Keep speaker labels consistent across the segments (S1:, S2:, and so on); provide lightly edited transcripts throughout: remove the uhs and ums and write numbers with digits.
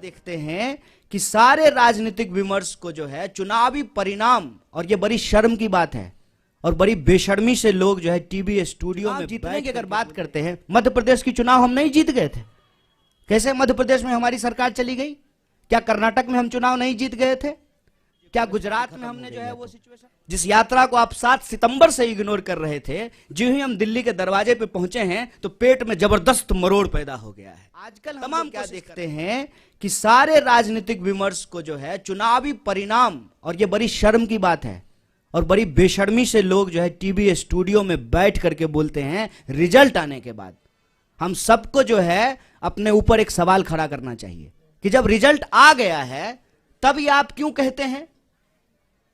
S1: देखते हैं कि सारे राजनीतिक विमर्श को जो है चुनावी परिणाम, और ये बड़ी शर्म की बात है और बड़ी बेशर्मी से लोग जो है टीवी स्टूडियो में जीतने की अगर बात करते हैं, मध्य प्रदेश की चुनाव हम नहीं जीत गए थे। कैसे मध्य प्रदेश में हमारी सरकार चली गई? क्या कर्नाटक में हम चुनाव नहीं जीत गए थे? क्या गुजरात में हमने जो है वो सिचुएशन, जिस यात्रा को आप 7 सितंबर से इग्नोर कर रहे थे, जो ही हम दिल्ली के दरवाजे पे पहुंचे हैं तो पेट में जबरदस्त मरोड़ पैदा हो गया है। आजकल तमाम क्या देखते हैं कि सारे राजनीतिक विमर्श को जो है चुनावी परिणाम, और ये बड़ी शर्म की बात है और बड़ी बेशर्मी से लोग जो है टीवी स्टूडियो में बैठ करके बोलते हैं रिजल्ट आने के बाद। हम सबको जो है अपने ऊपर एक सवाल खड़ा करना चाहिए कि जब रिजल्ट आ गया है तब ये आप क्यों कहते हैं?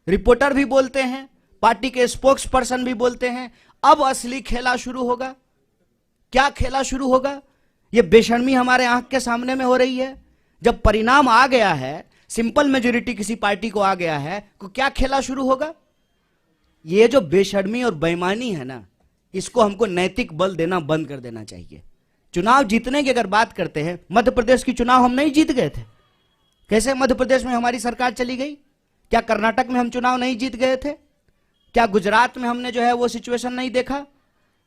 S1: रिपोर्टर भी बोलते हैं, पार्टी के स्पोक्स पर्सन भी बोलते हैं, अब असली खेला शुरू होगा। क्या खेला शुरू होगा? यह बेशर्मी हमारे आंख के सामने में हो रही है। जब परिणाम आ गया है, सिंपल मेजोरिटी किसी पार्टी को आ गया है, तो क्या खेला शुरू होगा? ये जो बेशर्मी और बेईमानी है ना, इसको हमको नैतिक बल देना बंद कर देना चाहिए। चुनाव जीतने की अगर बात करते हैं, मध्य प्रदेश की चुनाव हम नहीं जीत गए थे। कैसे मध्य प्रदेश में हमारी सरकार चली गई? क्या कर्नाटक में हम चुनाव नहीं जीत गए थे? क्या गुजरात में हमने जो है वो सिचुएशन नहीं देखा?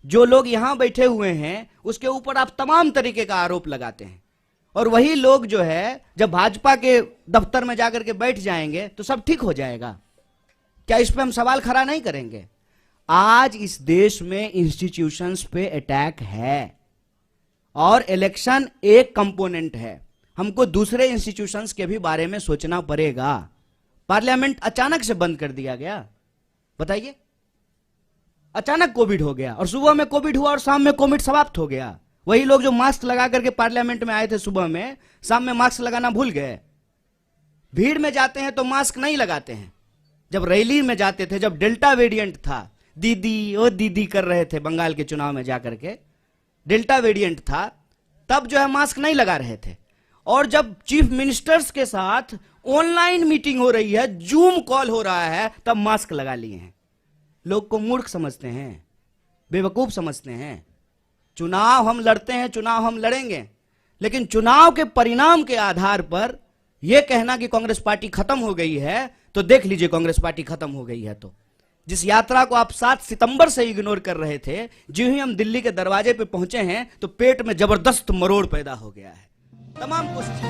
S1: जो लोग यहां बैठे हुए हैं उसके ऊपर आप तमाम तरीके का आरोप लगाते हैं, और वही लोग जो है जब भाजपा के दफ्तर में जाकर के बैठ जाएंगे तो सब ठीक हो जाएगा। क्या इस पे हम सवाल खड़ा नहीं करेंगे? आज इस देश में इंस्टीट्यूशंस पे अटैक है और इलेक्शन एक कंपोनेंट है। हमको दूसरे इंस्टीट्यूशंस के भी बारे में सोचना पड़ेगा। पार्लियामेंट अचानक से बंद कर दिया गया, बताइए। अचानक कोविड हो गया और सुबह में कोविड हुआ और शाम में कोविड समाप्त हो गया। वही लोग जो मास्क लगा करके पार्लियामेंट में आए थे सुबह में, शाम में मास्क लगाना भूल गए। भीड़ में जाते हैं तो मास्क नहीं लगाते हैं। जब रैली में जाते थे, जब डेल्टा वेरिएंट था, दीदी ओ दीदी कर रहे थे बंगाल के चुनाव में जाकर के, डेल्टा वेरिएंट था, तब जो है मास्क नहीं लगा रहे थे। और जब चीफ मिनिस्टर्स के साथ ऑनलाइन मीटिंग हो रही है, जूम कॉल हो रहा है, तब मास्क लगा लिए हैं। लोग को मूर्ख समझते हैं, बेवकूफ समझते हैं। चुनाव हम लड़ते हैं, चुनाव हम लड़ेंगे, लेकिन चुनाव के परिणाम के आधार पर यह कहना कि कांग्रेस पार्टी खत्म हो गई है, तो देख लीजिए कांग्रेस पार्टी खत्म हो गई है। तो जिस यात्रा को आप 7 सितंबर से इग्नोर कर रहे थे, जो ही हम दिल्ली के दरवाजे पे पहुंचे हैं तो पेट में जबरदस्त मरोड़ पैदा हो गया है। तमाम कोशिश